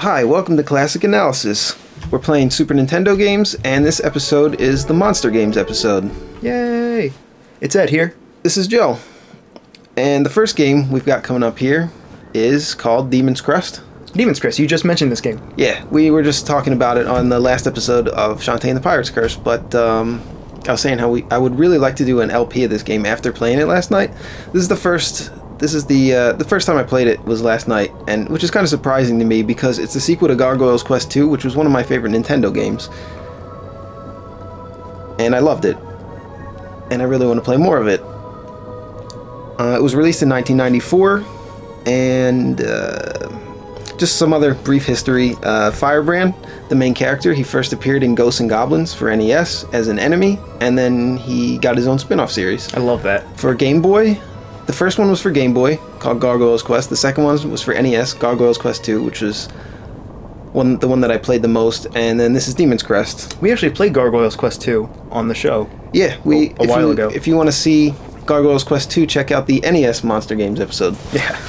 Hi, welcome to Classic Analysis. We're playing Super Nintendo games, and this episode is the Monster Games episode. Yay! It's Ed here. This is Joe. And the first game we've got coming up here is called Demon's Crest. Demon's Crest, you just mentioned this game. Yeah, we were just talking about it on the last episode of Shantae and the Pirate's Curse, but I was saying how I would really like to do an LP of this game after playing it last night. This is the first time I played it was last night, and which is kind of surprising to me because it's the sequel to Gargoyle's Quest 2, which was one of my favorite Nintendo games. And I loved it. And I really want to play more of it. It was released in 1994, and just some other brief history. Firebrand, the main character, he first appeared in Ghosts and Goblins for NES as an enemy, and then he got his own spin-off series. I love that. For Game Boy, the first one was for Game Boy, called Gargoyle's Quest. The second one was for NES, Gargoyle's Quest 2, which was the one that I played the most. And then this is Demon's Crest. We actually played Gargoyle's Quest 2 on the show. Yeah, a while ago. If you want to see Gargoyle's Quest 2, check out the NES Monster Games episode. Yeah.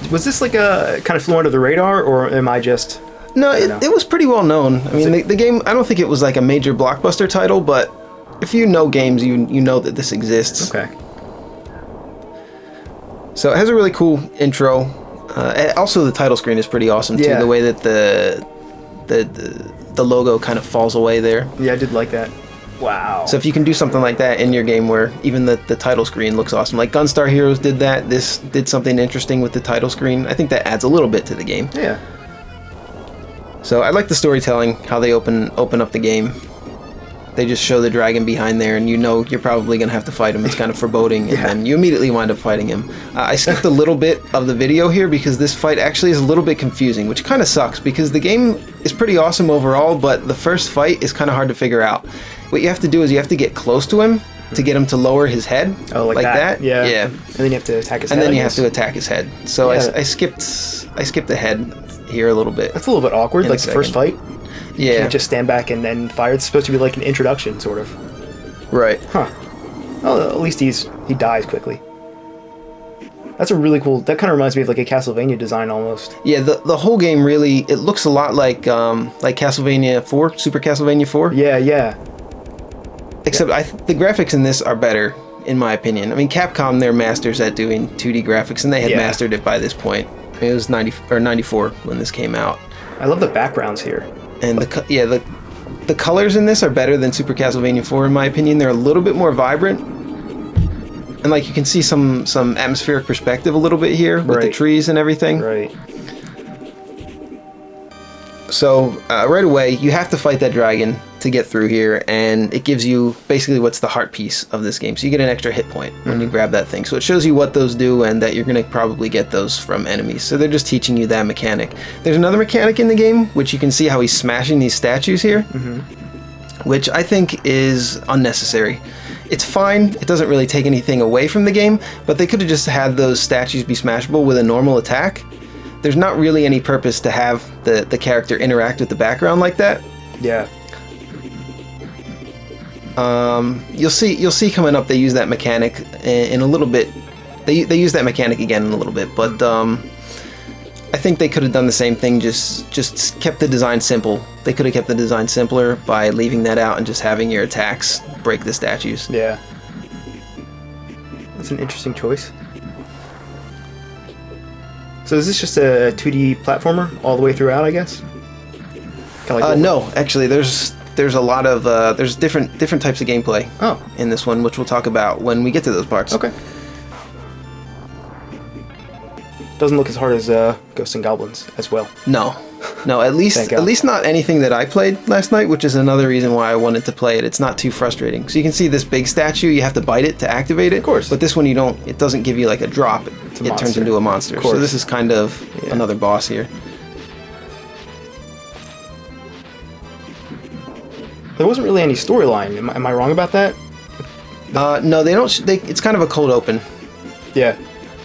Was this like a kind of flew under the radar, or am I just... No, it was pretty well known. I mean, the game, I don't think it was like a major blockbuster title, but if you know games, you know that this exists. Okay. So it has a really cool intro. Also, the title screen is pretty awesome too. Yeah. The way that the logo kind of falls away there. Yeah, I did like that. Wow. So if you can do something like that in your game where even the title screen looks awesome, like Gunstar Heroes did that. This did something interesting with the title screen. I think that adds a little bit to the game. Yeah. So I like the storytelling, how they open up the game. They just show the dragon behind there, and you know you're probably going to have to fight him. It's kind of foreboding, and then you immediately wind up fighting him. I skipped a little bit of the video here because this fight actually is a little bit confusing, which kind of sucks because the game is pretty awesome overall, but the first fight is kind of hard to figure out. What you have to do is you have to get close to him to get him to lower his head. Oh, like that? Yeah. Yeah. And then you have to attack his head. And then you have to attack his head. So Yeah. I skipped ahead here a little bit. That's a little bit awkward, like the first fight. You Yeah. can't just stand back and then fire. It's supposed to be like an introduction, sort of. Right. Huh. Well, at least he dies quickly. That's a really cool... That kind of reminds me of like a Castlevania design almost. Yeah, the whole game really, it looks a lot like Castlevania 4, Super Castlevania 4. Yeah, yeah. Except the graphics in this are better, in my opinion. I mean, Capcom, they're masters at doing 2D graphics, and they had mastered it by this point. I mean, it was 94 when this came out. I love the backgrounds here. And the colors in this are better than Super Castlevania 4, in my opinion. They're a little bit more vibrant. And like you can see some atmospheric perspective a little bit here with the trees and everything. Right. So right away, you have to fight that dragon to get through here, and it gives you basically what's the heart piece of this game. So you get an extra hit point when you grab that thing. So it shows you what those do and that you're going to probably get those from enemies. So they're just teaching you that mechanic. There's another mechanic in the game, which you can see how he's smashing these statues here, which I think is unnecessary. It's fine. It doesn't really take anything away from the game, but they could have just had those statues be smashable with a normal attack. There's not really any purpose to have the character interact with the background like that. Yeah. You'll see coming up they use that mechanic in a little bit. They use that mechanic again in a little bit, but I think they could have done the same thing, just kept the design simple. They could have kept the design simpler by leaving that out and just having your attacks break the statues. Yeah. That's an interesting choice. So is this just a 2D platformer all the way throughout, I guess? Kinda like no, actually, there's a lot of there's different types of gameplay in this one, which we'll talk about when we get to those parts. Okay. Doesn't look as hard as Ghosts and Goblins as well. No, at least not anything that I played last night, which is another reason why I wanted to play it. It's not too frustrating. So you can see this big statue, you have to bite it to activate it. Of course. But this one it doesn't give you like a drop. It turns into a monster. Of course. So this is kind of another boss here. There wasn't really any storyline. Am I wrong about that? No, they don't. It's kind of a cold open. Yeah.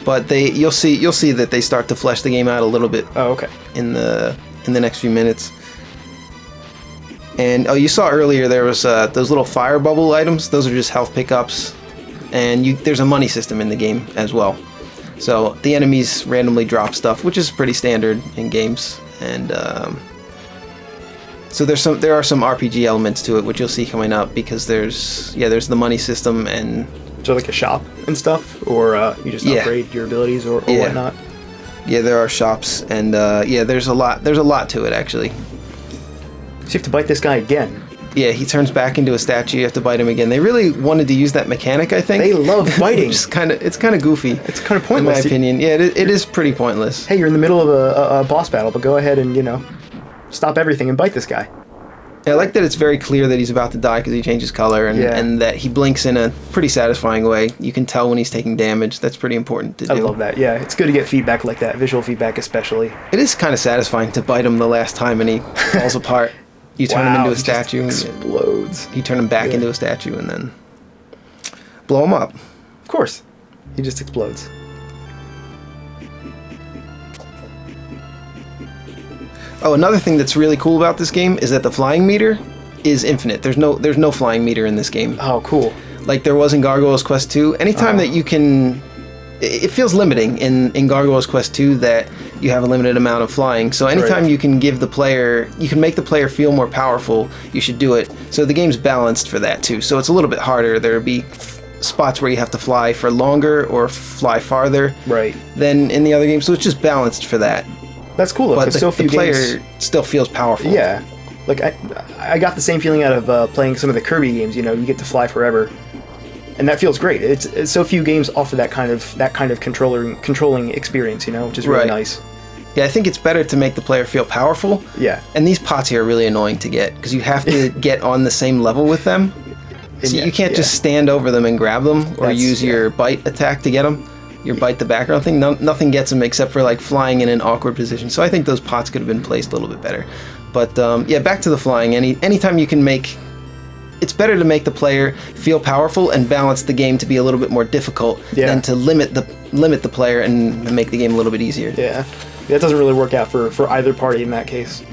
But you'll see that they start to flesh the game out a little bit. Oh, okay. In the next few minutes. And you saw earlier there was those little fire bubble items. Those are just health pickups, and there's a money system in the game as well. So the enemies randomly drop stuff, which is pretty standard in games. and so there are some RPG elements to it, which you'll see coming up, because there's the money system, and So like a shop and stuff, or you just upgrade your abilities or whatnot. Yeah, there are shops, and there's a lot to it actually. So you have to bite this guy again. Yeah, he turns back into a statue. You have to bite him again. They really wanted to use that mechanic, I think. They love biting. It's kind of goofy. It's kind of pointless, in my opinion. Yeah, it is pretty pointless. Hey, you're in the middle of a boss battle, but go ahead and stop everything and bite this guy. Yeah, I like that it's very clear that he's about to die because he changes color, and that he blinks in a pretty satisfying way. You can tell when he's taking damage. That's pretty important to do. I love that. Yeah, it's good to get feedback like that, visual feedback especially. It is kind of satisfying to bite him the last time and he falls apart. You turn him into a statue. Just explodes. You turn him back into a statue and then blow him up. Of course. He just explodes. Oh, another thing that's really cool about this game is that the flying meter is infinite. There's no flying meter in this game. Oh, cool. Like there was in Gargoyle's Quest 2. Anytime that you can... It feels limiting in Gargoyle's Quest 2 that you have a limited amount of flying. So anytime you can make the player feel more powerful, you should do it. So the game's balanced for that too. So it's a little bit harder. There'll be spots where you have to fly for longer or fly farther than in the other games. So it's just balanced for that. That's cool though, but the player still feels powerful. Yeah. Like I got the same feeling out of playing some of the Kirby games, you get to fly forever. And that feels great. It's so few games offer that kind of controlling experience, which is really nice. Yeah, I think it's better to make the player feel powerful. Yeah. And these pots here are really annoying to get because you have to get on the same level with them. So you can't just stand over them and grab them or use your bite attack to get them. Your bite the background thing. Nothing gets them except for like flying in an awkward position. So I think those pots could have been placed a little bit better. But back to the flying. Anytime you can make... It's better to make the player feel powerful and balance the game to be a little bit more difficult than to limit the player and make the game a little bit easier. Yeah, that doesn't really work out for either party in that case.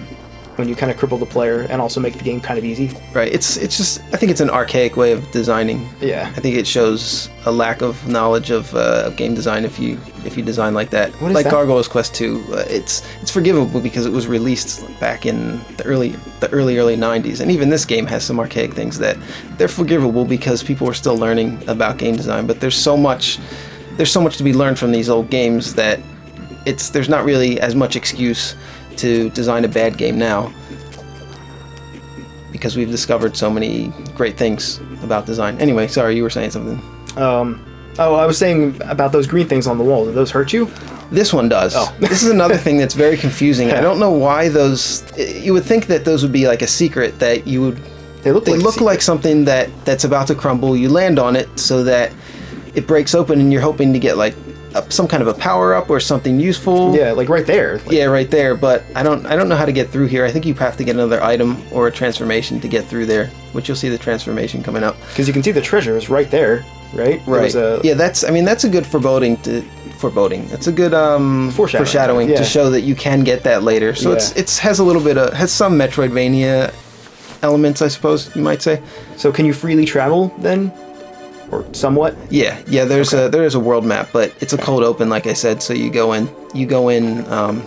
When you kind of cripple the player and also make the game kind of easy. Right. It's just I think it's an archaic way of designing. Yeah. I think it shows a lack of knowledge of game design if you design like that. What is like that? Gargoyle's Quest 2, it's forgivable because it was released back in the early 90s, and even this game has some archaic things that they're forgivable because people were still learning about game design. But there's so much to be learned from these old games that there's not really as much excuse to design a bad game now because we've discovered so many great things about design. Anyway, sorry, you were saying something. I was saying about those green things on the wall. Do those hurt you? This one does. Oh. This is another thing that's very confusing. Yeah. I don't know why those... You would think that those would be like a secret that you would... They look like something that's about to crumble. You land on it so that it breaks open and you're hoping to get like some kind of a power-up or something useful. Yeah, like right there. Yeah, right there. But I don't know how to get through here. I think you have to get another item or a transformation to get through there, which you'll see the transformation coming up. Because you can see the treasure is right there, right? Right. Yeah, that's a good foreboding. That's a good foreshadowing to show that you can get that later. So it has a little bit of some Metroidvania elements, I suppose you might say. So can you freely travel then? Or somewhat? Yeah. There is a world map, but it's a cold open, like I said. So you go in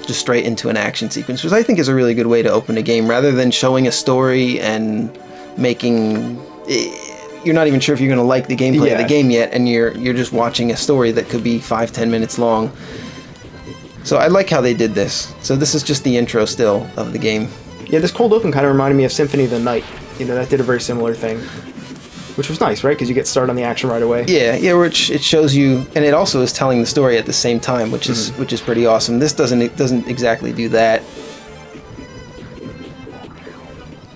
just straight into an action sequence, which I think is a really good way to open a game, rather than showing a story and making. You're not even sure if you're going to like the gameplay of the game yet, and you're just watching a story that could be 5-10 minutes long. So I like how they did this. So this is just the intro still of the game. Yeah, this cold open kind of reminded me of Symphony of the Night. That did a very similar thing. Which was nice, right? Because you get started on the action right away. Yeah, which it shows you, and it also is telling the story at the same time, which is pretty awesome. This doesn't exactly do that.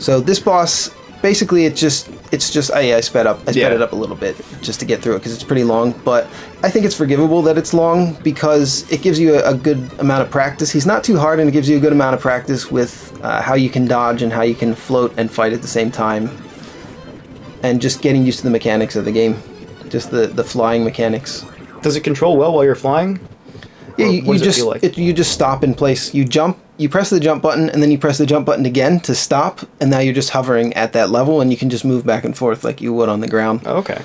So this boss, basically, I sped it up a little bit just to get through it because it's pretty long. But I think it's forgivable that it's long because it gives you a good amount of practice. He's not too hard, and it gives you a good amount of practice with how you can dodge and how you can float and fight at the same time. And just getting used to the mechanics of the game. Just the flying mechanics. Does it control well while you're flying? Yeah, you just stop in place. You jump, you press the jump button, and then you press the jump button again to stop, and now you're just hovering at that level, and you can just move back and forth like you would on the ground. Oh, okay.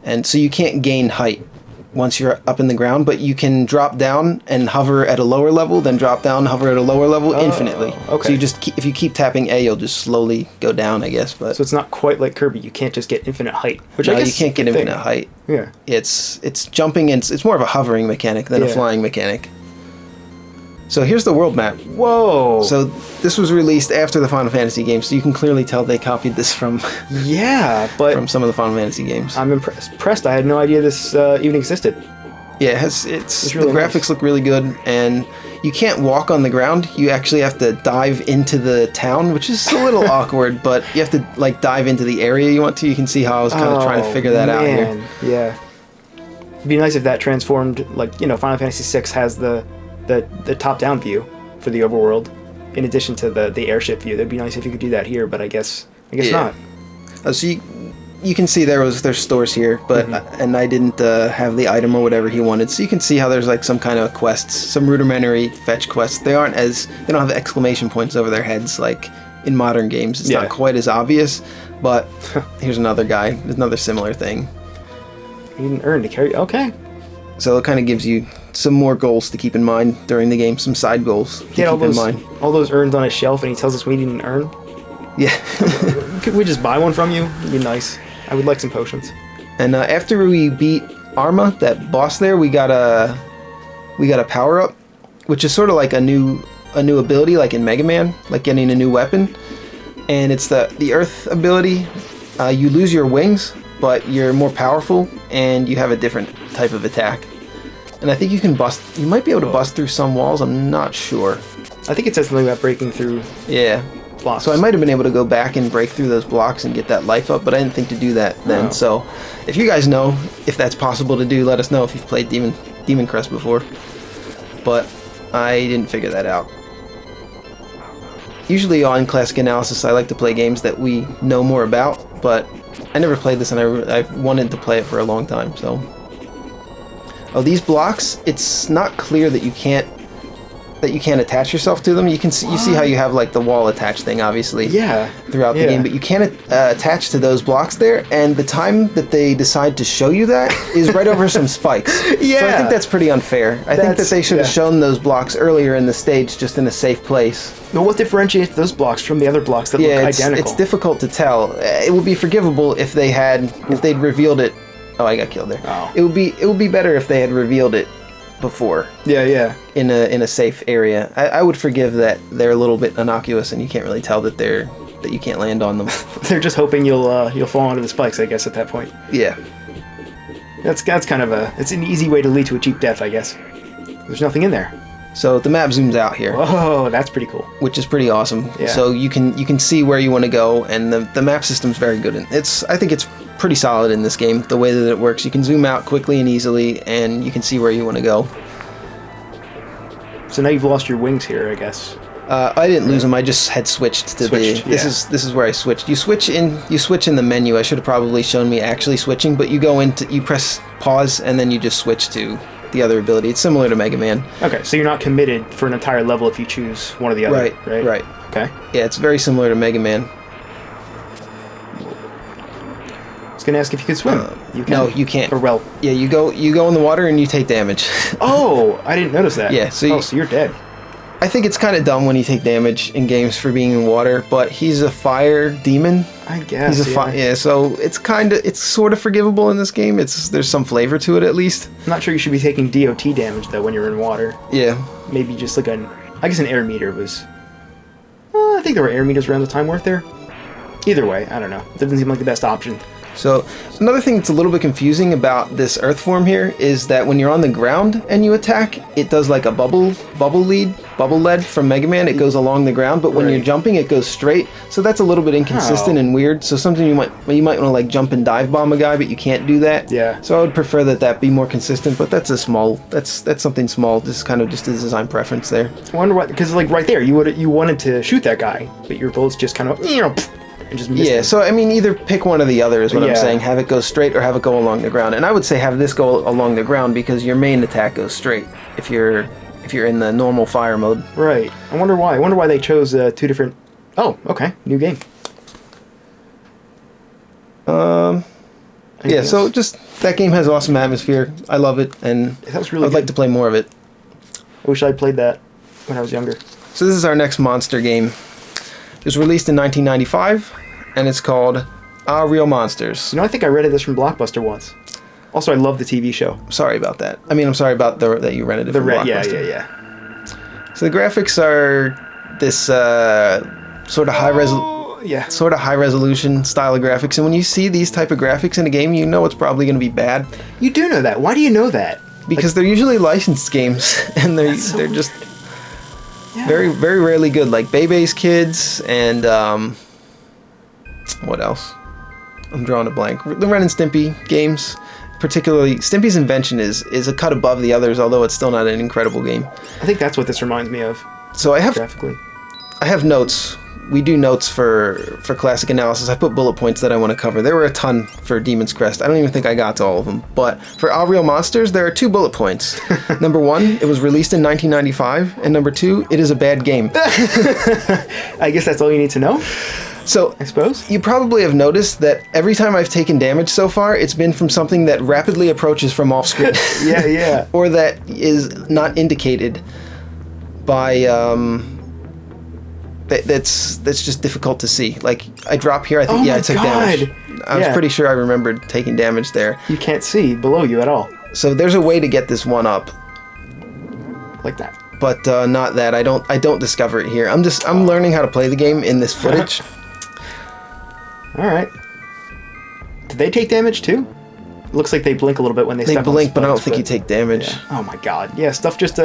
And so you can't gain height once you're up in the ground, but you can drop down and hover at a lower level, then drop down, hover at a lower level infinitely. Okay. So you just if you keep tapping A, you'll just slowly go down, I guess. But So it's not quite like Kirby. You can't just get infinite height. Which no, I guess you can't get is a thing. infinite height. Yeah. It's jumping, and it's more of a hovering mechanic than a Yeah. flying mechanic. So here's the world map. Whoa. So this was released after the Final Fantasy games, so you can clearly tell they copied this from yeah, but from some of the Final Fantasy games. I'm impressed. I had no idea this even existed. Yeah, it's really the graphics nice. look really good, and you can't walk on the ground. You actually have to dive into the town, which is a little awkward, but you have to like dive into the area you want to. You can see how I was kind of trying to figure that out here. Yeah. It'd be nice if that transformed, like, you know, Final Fantasy VI has the top-down view for the overworld, in addition to the airship view. That'd be nice if you could do that here, but I guess Yeah. not. So you can see there's stores here, but and I didn't have the item or whatever he wanted. So you can see how there's like some kind of quests, some rudimentary fetch quests. They don't have exclamation points over their heads like in modern games. It's not quite as obvious, but here's another guy, another similar thing. You didn't earn to carry. Okay. So it kind of gives you some more goals to keep in mind during the game, some side goals to keep in mind. All those urns on a shelf, and he tells us we didn't earn. Yeah. Could we just buy one from you? It'd be nice. I would like some potions. And after we beat Arma, that boss there, we got a power up, which is sort of like a new ability, like in Mega Man, like getting a new weapon. And it's the Earth ability. You lose your wings, but you're more powerful, and you have a different type of attack. And I think you might be able to bust through some walls. I'm not sure. I think it says something about breaking through Yeah. blocks. So I might have been able to go back and break through those blocks and get that life up, but I didn't think to do that then. Oh. So if you guys know if that's possible to do, let us know if you've played Demon Crest before. But I didn't figure that out. Usually on Classic Analysis, I like to play games that we know more about, but I never played this, and I've wanted to play it for a long time. So, these blocks, it's not clear that you can't attach yourself to them. You see how you have like the wall attached thing, obviously. Yeah. Throughout the game, but you can't attach to those blocks there. And the time that they decide to show you that is right over some spikes. Yeah. So I think that's pretty unfair. I think that they should have shown those blocks earlier in the stage, just in a safe place. But what differentiates those blocks from the other blocks that look identical? It's difficult to tell. It would be forgivable if they'd revealed it. Oh, I got killed there. Oh. It would be better if they had revealed it before. Yeah. In a safe area. I would forgive that they're a little bit innocuous and you can't really tell that you can't land on them. They're just hoping you'll fall onto the spikes, I guess, at that point. Yeah. That's kind of it's an easy way to lead to a cheap death, I guess. There's nothing in there. So the map zooms out here. Oh, that's pretty cool. Which is pretty awesome. Yeah. So you can see where you want to go, and the map system's very good. And I think it's pretty solid in this game, the way that it works. You can zoom out quickly and easily, and you can see where you want to go. So now you've lost your wings here, I guess. I didn't lose them. I just had switched to This is where I switched. You switch in the menu. I should have probably shown me actually switching, but you press pause and then you just switch to the other ability. It's similar to Mega Man. Okay, so you're not committed for an entire level if you choose one or the other, right? Right. Okay. Yeah, it's very similar to Mega Man. I was gonna ask if you could swim. You can. No, you can't. Or well. Yeah, you go in the water and you take damage. Oh, I didn't notice that. Yeah, so you're dead. I think it's kind of dumb when you take damage in games for being in water, but he's a fire demon. I guess. So it's sort of forgivable in this game. There's some flavor to it at least. I'm not sure you should be taking DOT damage though when you're in water. Yeah. Maybe just like an air meter was. I think there were air meters around the time, weren't there? Either way, I don't know. It doesn't seem like the best option. So another thing that's a little bit confusing about this earth form here is that when you're on the ground and you attack, it does like a bubble lead from Mega Man. It goes along the ground, but when you're jumping, it goes straight. So that's a little bit inconsistent and weird. So something you might want to like jump and dive bomb a guy, but you can't do that. Yeah. So I would prefer that be more consistent. But that's something small. Just kind of just a design preference there. I wonder why, because like right there, you wanted to shoot that guy, but your bullets just kind of and just missed him. So I mean, either pick one or the other is what I'm saying. Have it go straight or have it go along the ground. And I would say have this go along the ground because your main attack goes straight if you're in the normal fire mode. Right. I wonder why. I wonder why they chose two different. Oh, okay, new game. I Yeah, so just that game has awesome atmosphere. I love it, and That was really I'd like to play more of it. I wish I played that when I was younger. So this is our next monster game. It was released in 1995, and it's called Real Monsters. You know, I think I rented this from Blockbuster once. Also, I love the TV show. Sorry about that. I mean, I'm sorry about that you rented it from Blockbuster. Yeah. So the graphics are this sort of high resolution style of graphics, and when you see these type of graphics in a game, you know it's probably going to be bad. You do know that. Why do you know that? Because they're usually licensed games, and they're just very, very rarely good. Like Bebe's Kids and what else? I'm drawing a blank. The Ren and Stimpy games, particularly Stimpy's Invention, is a cut above the others, although it's still not an incredible game. I think that's what this reminds me of. So I have notes. We do notes for classic analysis. I put bullet points that I want to cover. There were a ton for Demon's Crest. I don't even think I got to all of them. But for All Real Monsters, there are 2 bullet points. Number 1, it was released in 1995. And number 2, it is a bad game. I guess that's all you need to know? So, I suppose. You probably have noticed that every time I've taken damage so far, it's been from something that rapidly approaches from off screen. Yeah. Or that is not indicated by... That's just difficult to see. Like, I drop here, I think, I took damage. I was pretty sure I remembered taking damage there. You can't see below you at all. So there's a way to get this one up. Like that. But not that. I don't discover it here. I'm learning how to play the game in this footage. Alright. Did they take damage too? Looks like they blink a little bit when they step on blink, spikes, but I don't think you take damage. Yeah. Oh my god. Yeah, stuff just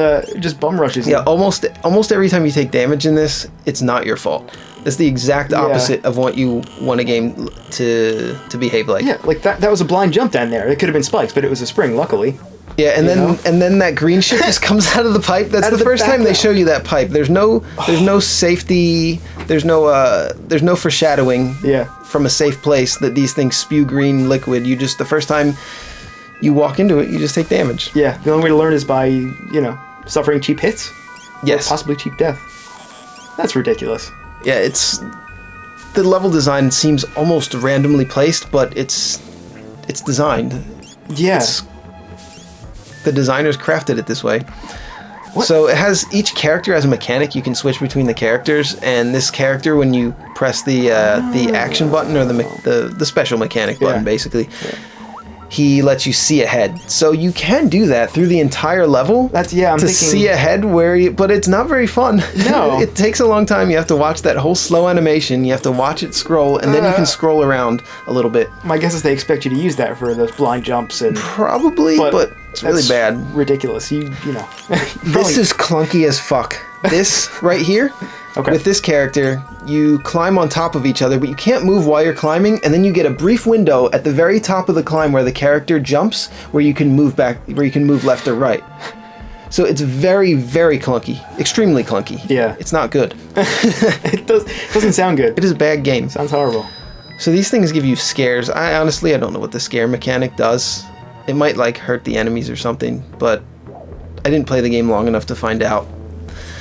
bum rushes you. Yeah, almost every time you take damage in this, it's not your fault. It's the exact opposite of what you want a game to behave like. Yeah, like that was a blind jump down there. It could have been spikes, but it was a spring, luckily. Yeah, and then that green shit just comes out of the pipe. That's the first time they show you that pipe. There's no safety. There's no foreshadowing. Yeah. From a safe place that these things spew green liquid. The first time you walk into it, you just take damage. Yeah, the only way to learn is by, suffering cheap hits. Yes. Or possibly cheap death. That's ridiculous. Yeah, the level design seems almost randomly placed, but it's designed. Yeah. The designers crafted it this way. What? So each character has a mechanic. You can switch between the characters, and this character, when you press the action button or the special mechanic button, basically, he lets you see ahead. So you can do that through the entire level. I'm thinking, see ahead but it's not very fun. No. It takes a long time. You have to watch that whole slow animation. You have to watch it scroll, and then you can scroll around a little bit. My guess is they expect you to use that for those blind jumps and probably, but it's really bad. Ridiculous. You know. This is clunky as fuck. This right here, with this character, you climb on top of each other, but you can't move while you're climbing, and then you get a brief window at the very top of the climb where the character jumps, where you can move left or right. So it's very, very clunky. Extremely clunky. Yeah. It's not good. It doesn't sound good. It is a bad game. Sounds horrible. So these things give you scares. I honestly don't know what the scare mechanic does. It might hurt the enemies or something, but I didn't play the game long enough to find out.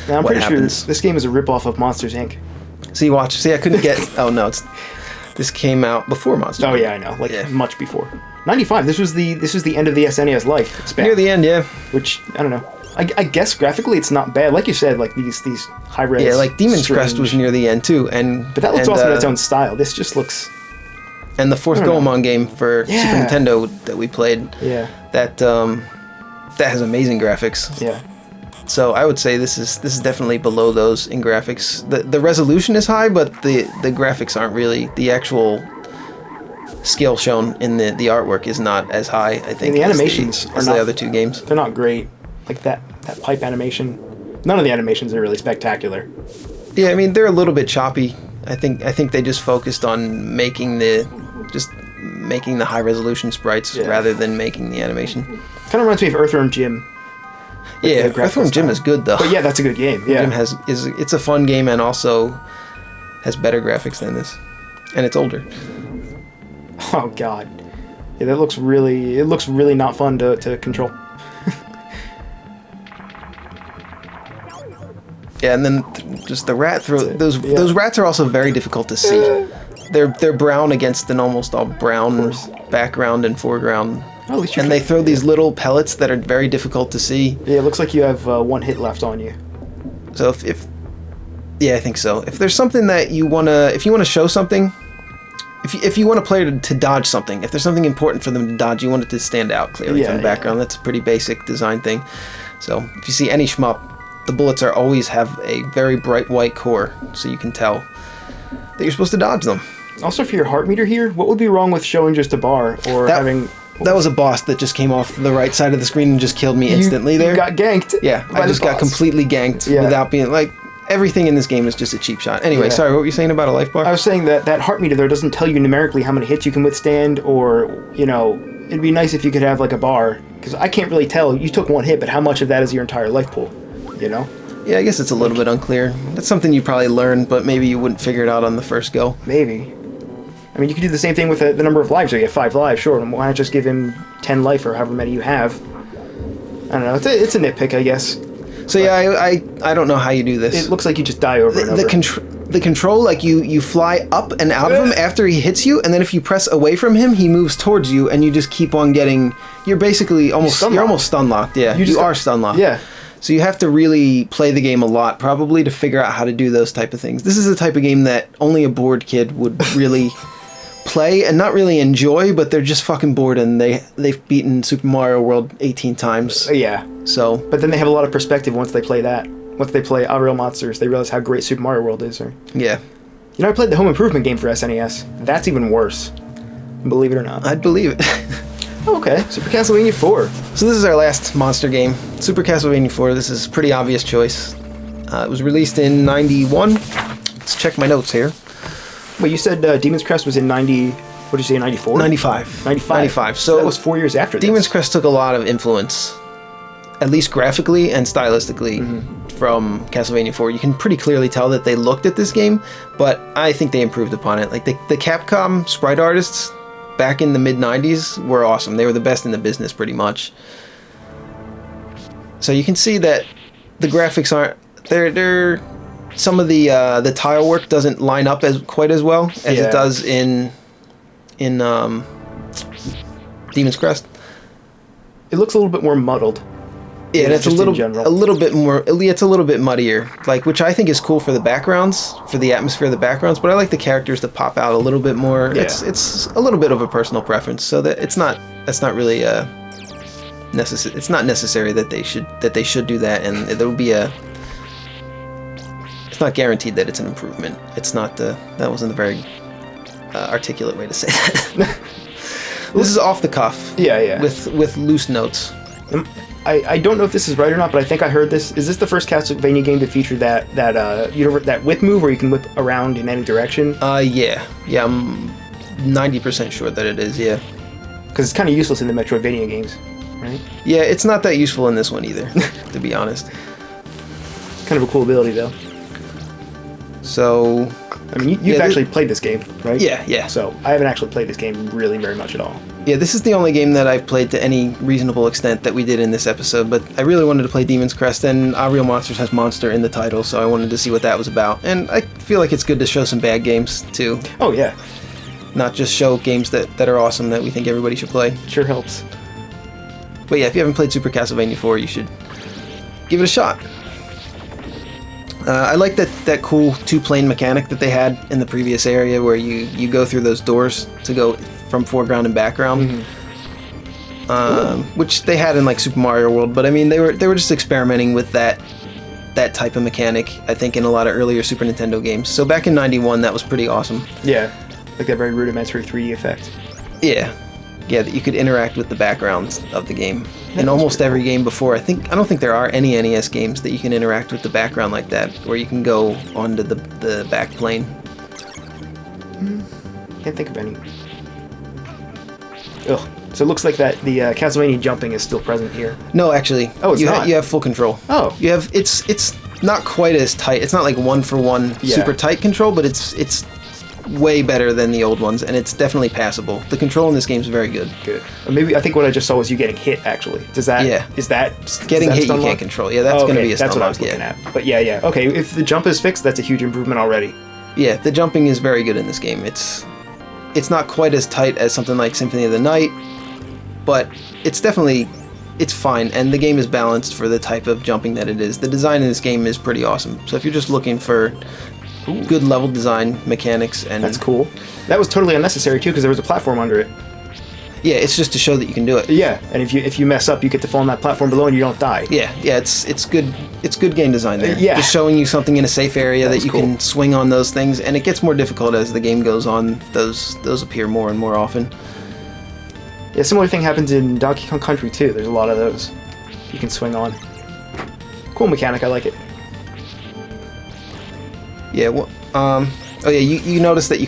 Now, I'm pretty sure this game is a ripoff of Monsters, Inc. See, I couldn't get... Oh, no, this came out before Monsters. Oh, yeah, I know. Much before. 95, this was the end of the SNES life span. Near the end, yeah. Which, I don't know. I guess graphically it's not bad. Like you said, these high-res... Yeah, Demon's Crest was near the end, too. But that looks awesome in its own style. This just looks... And the fourth Goemon game for Super Nintendo that we played, that has amazing graphics. Yeah. So I would say this is definitely below those in graphics. The resolution is high, but the graphics aren't really. The actual skill shown in the artwork is not as high, I think. And the animations as the other two games. They're not great. Like that pipe animation. None of the animations are really spectacular. Yeah, I mean they're a little bit choppy. I think they just focused on making the high resolution sprites rather than making the animation. Kind of reminds me of Earthworm Jim. Yeah, Earthworm Jim is good though. But yeah, that's a good game. Yeah, Jim it's a fun game and also has better graphics than this, and it's older. Oh god, yeah, that looks really not fun to control. Yeah, and then just the rat throw. Those rats are also very difficult to see. They're brown against an almost all brown background and foreground. Oh, at least you and they throw these little pellets that are very difficult to see. Yeah, it looks like you have one hit left on you. So if yeah, I think so. If there's something that you if you wanna show something, if you want a player to dodge something, if there's something important for them to dodge, you want it to stand out clearly from the background. That's a pretty basic design thing. So if you see any shmup, the bullets always have a very bright white core, so you can tell that you're supposed to dodge them. Also, for your heart meter here, what would be wrong with showing just a bar or having... That was a boss that just came off the right side of the screen and just killed me instantly there. You got ganked. Yeah, I just got completely ganked without being... Like, everything in this game is just a cheap shot. Anyway, sorry, what were you saying about a life bar? I was saying that heart meter there doesn't tell you numerically how many hits you can withstand, or, you know, it'd be nice if you could have, like, a bar. Because I can't really tell. You took one hit, but how much of that is your entire life pool, you know? Yeah, I guess it's a little bit unclear. That's something you probably learn, but maybe you wouldn't figure it out on the first go. Maybe. I mean, you could do the same thing with the number of lives. So you have 5 lives, sure. Why not just give him 10 life or however many you have? I don't know. It's a nitpick, I guess. So yeah, I don't know how you do this. It looks like you just die over and over. The control, like you fly up and out of him after he hits you, and then if you press away from him, he moves towards you, and you just keep on getting. You're basically almost stun locked. Yeah, you are stun locked. Yeah. So you have to really play the game a lot, probably, to figure out how to do those type of things. This is the type of game that only a bored kid would really play and not really enjoy, but they're just fucking bored, and they've beaten Super Mario World 18 times. Yeah. So. But then they have a lot of perspective once they play that. Once they play Real Monsters, they realize how great Super Mario World is. Right? Yeah. You know, I played the Home Improvement game for SNES. That's even worse. Believe it or not. I'd believe it. Okay, Super Castlevania 4. So this is our last monster game, Super Castlevania 4. This is a pretty obvious choice. It was released in 91. Let's check my notes here. Wait, you said Demon's Crest was in 90... What did you say, 94? 95. 95. So that was 4 years after this. Demon's Crest took a lot of influence, at least graphically and stylistically, from Castlevania 4. You can pretty clearly tell that they looked at this game, but I think they improved upon it. Like, the Capcom sprite artists back in the mid-90s were awesome. They were the best in the business, pretty much. So you can see that the graphics aren't... They're some of the tile work doesn't line up quite as well as it does in Demon's Crest. It looks a little bit more muddled. Yeah, and it's a little bit more. It's a little bit muddier, like, which I think is cool for the backgrounds, for the atmosphere of the backgrounds. But I like the characters to pop out a little bit more. Yeah. It's a little bit of a personal preference, so that that's not really necessary. It's not necessary that they should do that, and there will be a. It's not guaranteed that it's an improvement. It's not. That wasn't a very articulate way to say that. This is off the cuff. Yeah. With loose notes. I don't know if this is right or not, but I think I heard this. Is this the first Castlevania game to feature that whip move where you can whip around in any direction? Yeah, I'm 90% sure that it is. Yeah, because it's kind of useless in the Metroidvania games, right? Yeah, it's not that useful in this one either, to be honest. Kind of a cool ability though. So, I mean, you've actually played this game, right? Yeah. So I haven't actually played this game really very much at all. Yeah, this is the only game that I've played to any reasonable extent that we did in this episode, but I really wanted to play Demon's Crest, and Real Monsters has monster in the title, so I wanted to see what that was about. And I feel like it's good to show some bad games, too. Oh, yeah. Not just show games that are awesome that we think everybody should play. Sure helps. But yeah, if you haven't played Super Castlevania 4, you should give it a shot. I like that cool two-plane mechanic that they had in the previous area where you go through those doors to go from foreground and background, which they had in like Super Mario World. But I mean, they were just experimenting with that type of mechanic, I think, in a lot of earlier Super Nintendo games. So back in '91, that was pretty awesome. Yeah, like that very rudimentary 3D effect. Yeah, that you could interact with the backgrounds of the game. In almost every game before, I don't think there are any NES games that you can interact with the background like that, where you can go onto the back plane. Can't think of any. Ugh. So it looks like that the Castlevania jumping is still present here. No, actually. Oh, it's not. You have full control. Oh. You have it's not quite as tight. It's not like one-for-one super tight control, but it's way better than the old ones, and it's definitely passable. The control in this game is very good. Good. Maybe I think what I just saw was you getting hit. Actually, is that getting hit? You can't control. Yeah, that's going to be a stun lock. That's what I was looking at. But yeah. Okay, if the jump is fixed, that's a huge improvement already. Yeah, the jumping is very good in this game. It's not quite as tight as something like Symphony of the Night, but it's fine, and the game is balanced for the type of jumping that it is. The design in this game is pretty awesome. So if you're just looking for good level design mechanics, and That's cool. That was totally unnecessary too, because there was a platform under it. yeah, it's just to show that you can do it. Yeah, and if you mess up, you get to fall on that platform below and you don't die. Yeah, it's good game design there. Yeah. Just showing you something in a safe area That's that you cool. can swing on those things, and it gets more difficult as the game goes on. Those appear more and more often. Yeah, similar thing happens in Donkey Kong Country too. There's a lot of those you can swing on. Cool mechanic, I like it. Yeah, well, oh yeah, you notice that you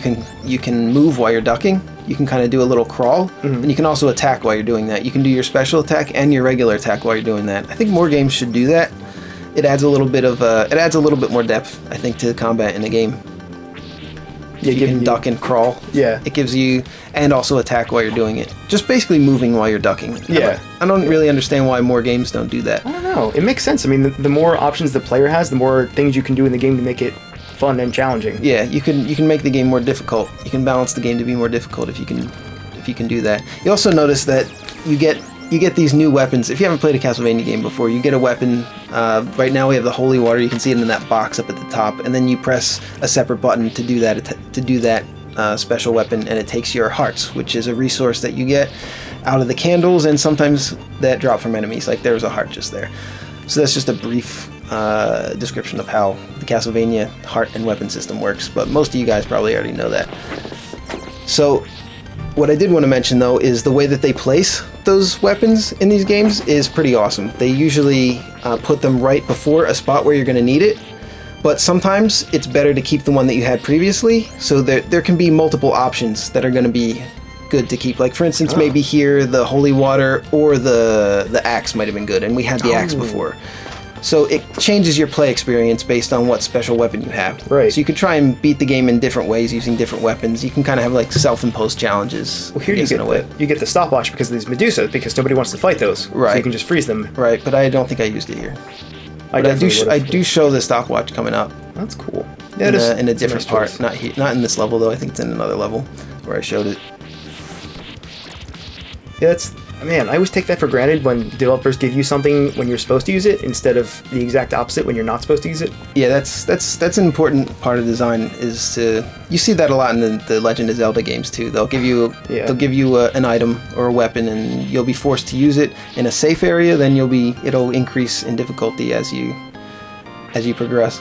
can move while you're ducking. You can kind of do a little crawl, and you can also attack while you're doing that. You can do your special attack and your regular attack while you're doing that. I think more games should do that. It adds a little bit more depth, I think, to the combat in the game. Yeah, You can duck and crawl. Yeah. It gives you, and also attack while you're doing it. Just basically moving while you're ducking. Yeah. I don't really understand why more games don't do that. I don't know. It makes sense. I mean, the more options the player has, the more things you can do in the game to make it fun and challenging. Yeah, you can make the game more difficult. You can balance the game to be more difficult if you can do that. You also notice that you get these new weapons. If you haven't played a Castlevania game before, you get a weapon. Right now we have the holy water. You can see it in that box up at the top, and then you press a separate button to do that special weapon, and it takes your hearts, which is a resource that you get out of the candles, and sometimes that drop from enemies. Like there was a heart just there. So that's just a brief description of how the Castlevania heart and weapon system works, but most of you guys probably already know that. So what I did want to mention though is the way that they place those weapons in these games is pretty awesome. They usually put them right before a spot where you're going to need it, but sometimes it's better to keep the one that you had previously, so there can be multiple options that are going to be good to keep. Like for instance, maybe here the holy water or the axe might have been good, and we had the axe before. So it changes your play experience based on what special weapon you have. Right. So you can try and beat the game in different ways using different weapons. You can kind of have like self-imposed challenges. Well, here I guess, in a way. you get the stopwatch because of these Medusas, because nobody wants to fight those. Right. So you can just freeze them. Right, but I don't think I used it here. I But I would've. do show the stopwatch coming up That's cool. in, it is. in a It's different nice part. choice. Not in this level though. I think it's in another level where I showed it. Yeah, man, I always take that for granted when developers give you something when you're supposed to use it instead of the exact opposite when you're not supposed to use it. Yeah, that's an important part of design. You see that a lot in the Legend of Zelda games too. They'll give you an item or a weapon, and you'll be forced to use it in a safe area. Then it'll increase in difficulty as you progress.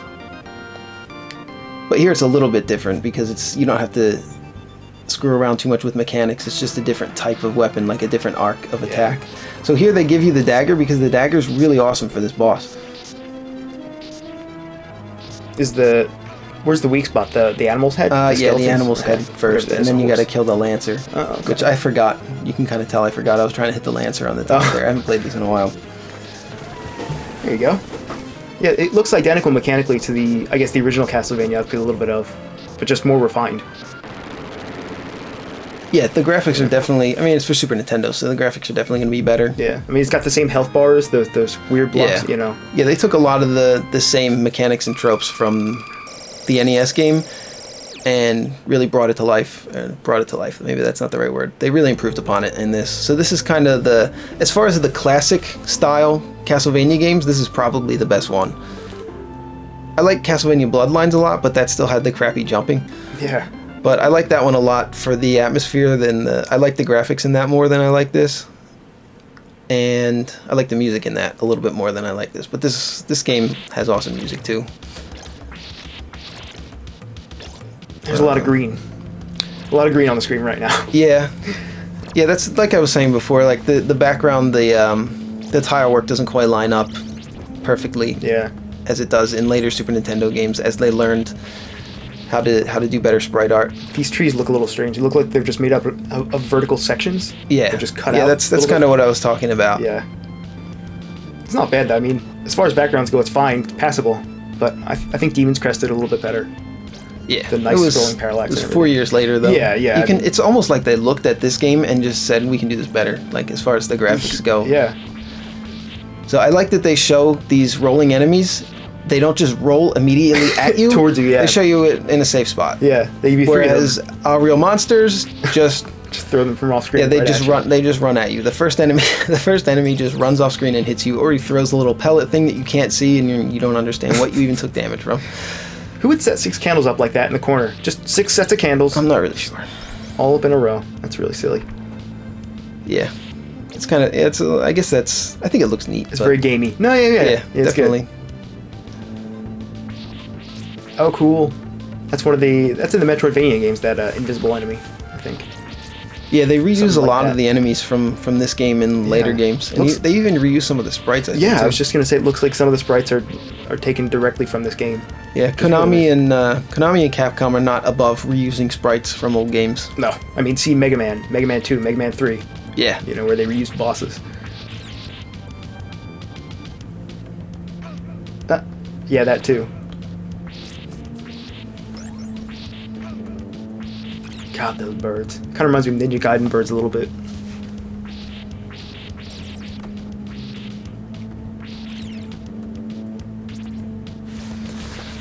But here it's a little bit different because you don't have to screw around too much with mechanics. It's just a different type of weapon, like a different arc of attack. So here they give you the dagger because the dagger is really awesome for this boss. Where's the weak spot? The animal's head? Yeah, the skeletons? animal's head Okay. first, and then you got to kill the lancer, Oh, okay. which I forgot. You can kind of tell I forgot. I was trying to hit the lancer on the top there. I haven't played this in a while. There you go. Yeah, it looks identical mechanically to the original Castlevania I've played a little bit of, but just more refined. Yeah, the graphics are definitely. I mean, it's for Super Nintendo, so the graphics are definitely going to be better. Yeah, I mean, it's got the same health bars, those weird blocks, you know. Yeah, they took a lot of the same mechanics and tropes from the NES game and really brought it to life. Maybe that's not the right word. They really improved upon it in this. So this is kind of as far as the classic style Castlevania games, this is probably the best one. I like Castlevania Bloodlines a lot, but that still had the crappy jumping. Yeah. But I like that one a lot for the atmosphere. I like the graphics in that more than I like this. And I like the music in that a little bit more than I like this. But this game has awesome music too. There's a lot of green. A lot of green on the screen right now. Yeah. Yeah, that's like I was saying before, like the background, the tile work doesn't quite line up perfectly. Yeah. As it does in later Super Nintendo games, as they learned how to do better sprite art. These trees look a little strange. They look like they're just made up of vertical sections. Yeah. They're just cut out. Yeah, that's kind of what I was talking about. Yeah. It's not bad though. I mean, as far as backgrounds go, it's fine, it's passable. But I think Demon's Crest did a little bit better. Yeah, The nice scrolling parallax. It was 4 years later, though. Yeah, yeah. It's almost like they looked at this game and just said, "We can do this better." Like as far as the graphics go. Yeah. So I like that they show these rolling enemies Yeah. They don't just roll immediately at you. Towards you, yeah. They show you it in a safe spot. Yeah, they give you three of Whereas real monsters just Just throw them from off screen. yeah, they right just at you. run. They just run at you. The first enemy just runs off screen and hits you, or he throws a little pellet thing that you can't see, and you don't understand what you even took damage from. Who would set 6 candles up like that in the corner? Just 6 sets of candles, I'm not really sure. all up in a row. That's really silly. Yeah, it's kind of. It's. I guess that's. I think it looks neat. It's but- very gamey. No, yeah. Yeah, It's definitely. good. Oh, cool. That's one of the. That's in the Metroidvania games. That invisible enemy, I think. Yeah, they reuse Something a like lot that. of the enemies from this game in later games, and Looks- they even reuse some of the sprites. I think, Yeah, too. I was just gonna say it looks like some of the sprites are taken directly from this game. Yeah, Konami and Capcom are not above reusing sprites from old games. No, I mean, see Mega Man 2, Mega Man 3. Yeah, You know, where they reused bosses. Yeah, that too. God, those birds. Kind of reminds me of Ninja Gaiden birds a little bit.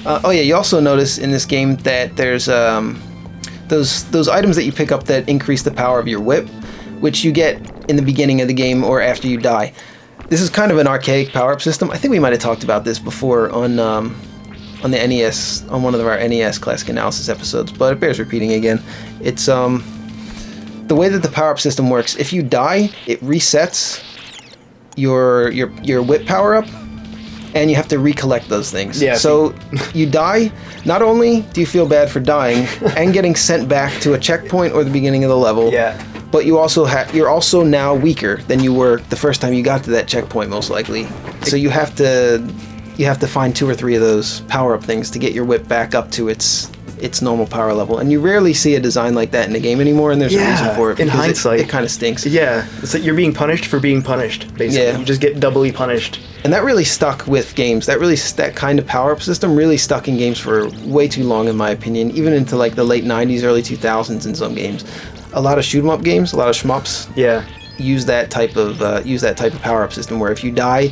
oh yeah, you also notice in this game that there's those items that you pick up that increase the power of your whip, which you get in the beginning of the game or after you die. This is kind of an archaic power-up system. I think we might have talked about this before on the NES, on one of our NES classic analysis episodes, but it bears repeating again. It's the way that the power-up system works. If you die, it resets your whip power-up, and you have to recollect those things. Yeah, so you die, not only do you feel bad for dying and getting sent back to a checkpoint or the beginning of the level, Yeah. but you also you're also now weaker than you were the first time you got to that checkpoint, most likely. So you have to find 2 or 3 of those power-up things to get your whip back up to its normal power level. And you rarely see a design like that in the game anymore, and there's a reason for it. In because hindsight. it kind of stinks. Yeah, it's like you're being punished for being punished, basically. Yeah. You just get doubly punished. And that really stuck with games. That kind of power-up system really stuck in games for way too long, in my opinion. Even into like the late 90s, early 2000s in some games. A lot of shoot-'em-up games, a lot of shmups, Yeah. use that type of power-up system where if you die,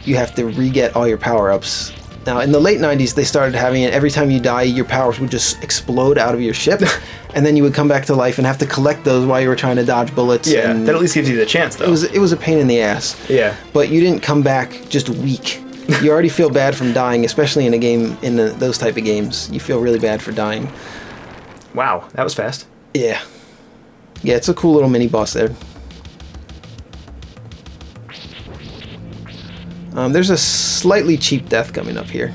you have to re-get all your power-ups. Now, in the late 90s, they started having it every time you die, your powers would just explode out of your ship, and then you would come back to life and have to collect those while you were trying to dodge bullets. Yeah, and that at least gives you the chance, though. it was a pain in the ass. Yeah. But you didn't come back just weak. You already feel bad from dying, especially in a game those type of games. You feel really bad for dying. Wow, that was fast. Yeah. Yeah, it's a cool little mini boss there. There's a slightly cheap death coming up here.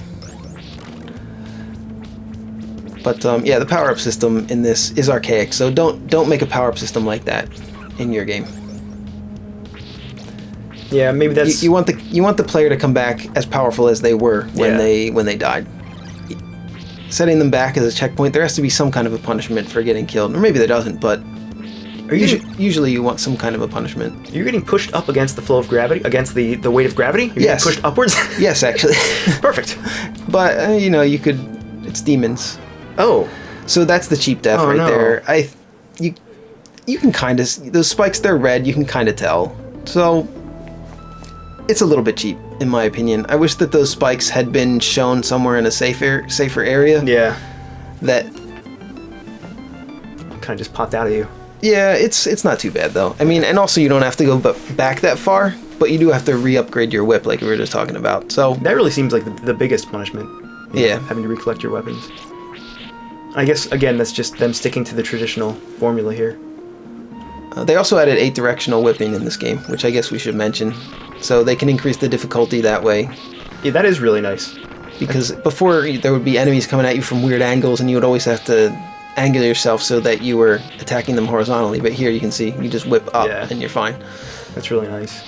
But yeah, the power-up system in this is archaic, so don't make a power-up system like that in your game. Yeah, maybe that's... You want the player to come back as powerful as they were when they died. Setting them back as a checkpoint, there has to be some kind of a punishment for getting killed, or maybe there doesn't, but usually you want some kind of a punishment. You're getting pushed up against the flow of gravity, against the weight of gravity? You're Yes. getting pushed upwards? Yes, actually. Perfect. But you could. It's demons. Oh. So that's the cheap death Oh, right no. there. You can kind of, those spikes, they're red. You can kind of tell. So it's a little bit cheap, in my opinion. I wish that those spikes had been shown somewhere in a safer area. Yeah. That. Kind of just popped out of you. Yeah, it's not too bad though. I mean, and also you don't have to go back that far, but you do have to re-upgrade your whip, like we were just talking about. So That really seems like the biggest punishment. Yeah. Having to recollect your weapons. I guess, again, that's just them sticking to the traditional formula here. They also added 8-directional whipping in this game, which I guess we should mention. So they can increase the difficulty that way. Yeah, that is really nice. Because before, there would be enemies coming at you from weird angles, and you would always have to angle yourself so that you were attacking them horizontally. But here you can see, you just whip up, Yeah. and you're fine. That's really nice.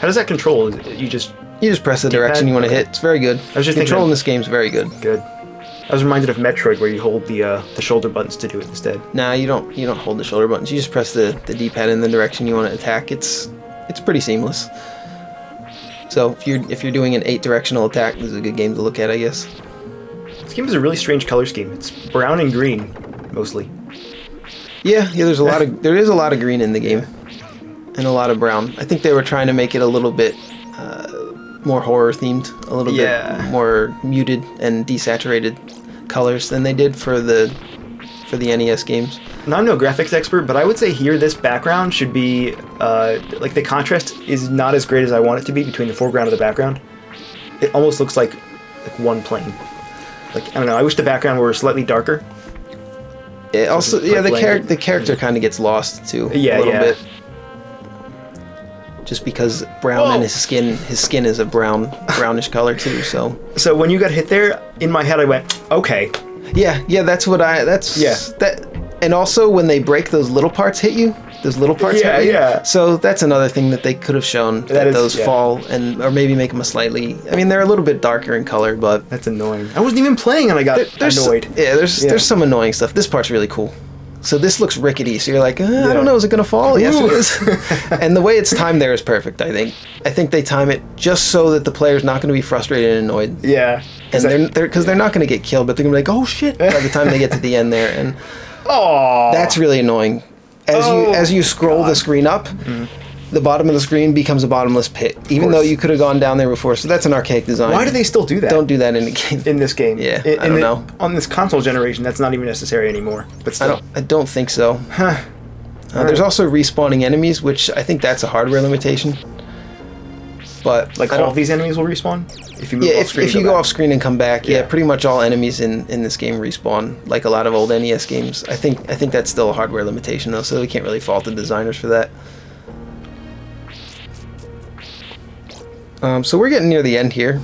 How does that control? Is it- You just... You just press the direction you want to hit. It's very good. I was just thinking Control in of- this game is very good. Good. I was reminded of Metroid, where you hold the shoulder buttons to do it instead. Nah, you don't hold the shoulder buttons. You just press the D-pad in the direction you want to attack. It's pretty seamless. So if you're doing an 8-directional attack, this is a good game to look at, I guess. This game has a really strange color scheme. It's brown and green, mostly. Yeah, there is a lot of green in the game, and a lot of brown. I think they were trying to make it a little bit more horror themed, a little Yeah. bit more muted and desaturated colors than they did for the NES games. Now, I'm no graphics expert, but I would say here this background should be like the contrast is not as great as I want it to be between the foreground and the background. It almost looks like one plane. Like, I don't know. I wish the background were slightly darker. It also, it's like blended. the character kind of gets lost too, Yeah, a little yeah. bit. Just because brown Whoa. and his skin is a brownish color too. So So when you got hit there, in my head I went, okay. yeah, that. And also when they break, those little parts hit you. Those little parts Yeah, hit you. yeah. So that's another thing that they could have shown, that is- those yeah. fall, or maybe make them a slightly. I mean, they're a little bit darker in color, but That's annoying. I wasn't even playing and I got annoyed. there's some annoying stuff. This part's really cool. So this looks rickety. So you're like, I Yeah. don't know, is it gonna fall? Yes, it Ooh. is. And the way it's timed there is perfect. I think they time it just so that the player's not gonna be frustrated and annoyed. Yeah. And they're not gonna get killed, but they're gonna be like, oh shit, by the time they get to the end there, and Oh. that's really annoying. As you scroll the screen up, the bottom of the screen becomes a bottomless pit, even though you could have gone down there before. So that's an archaic design. Why do they still do that? Don't do that in a game. In this game. Yeah, I don't know. On this console generation, that's not even necessary anymore. But still. I don't think so. There's also respawning enemies, which I think that's a hardware limitation. But Like I all don't- of these enemies will respawn if you move yeah, off screen. if you go off screen and come back, yeah, Yeah. pretty much all enemies in this game respawn, like a lot of old NES games. I think that's still a hardware limitation though, so we can't really fault the designers for that. So we're getting near the end here.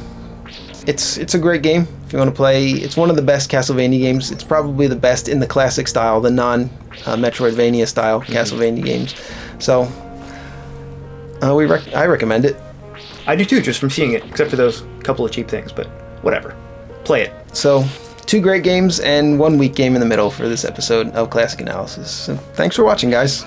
It's a great game if you want to play. It's one of the best Castlevania games. It's probably the best in the classic style, the non Metroidvania style Castlevania games. So I recommend it. I do too, just from seeing it, except for those couple of cheap things, but whatever. Play it. So, 2 great games and 1 weak game in the middle for this episode of Classic Analysis. So, thanks for watching, guys.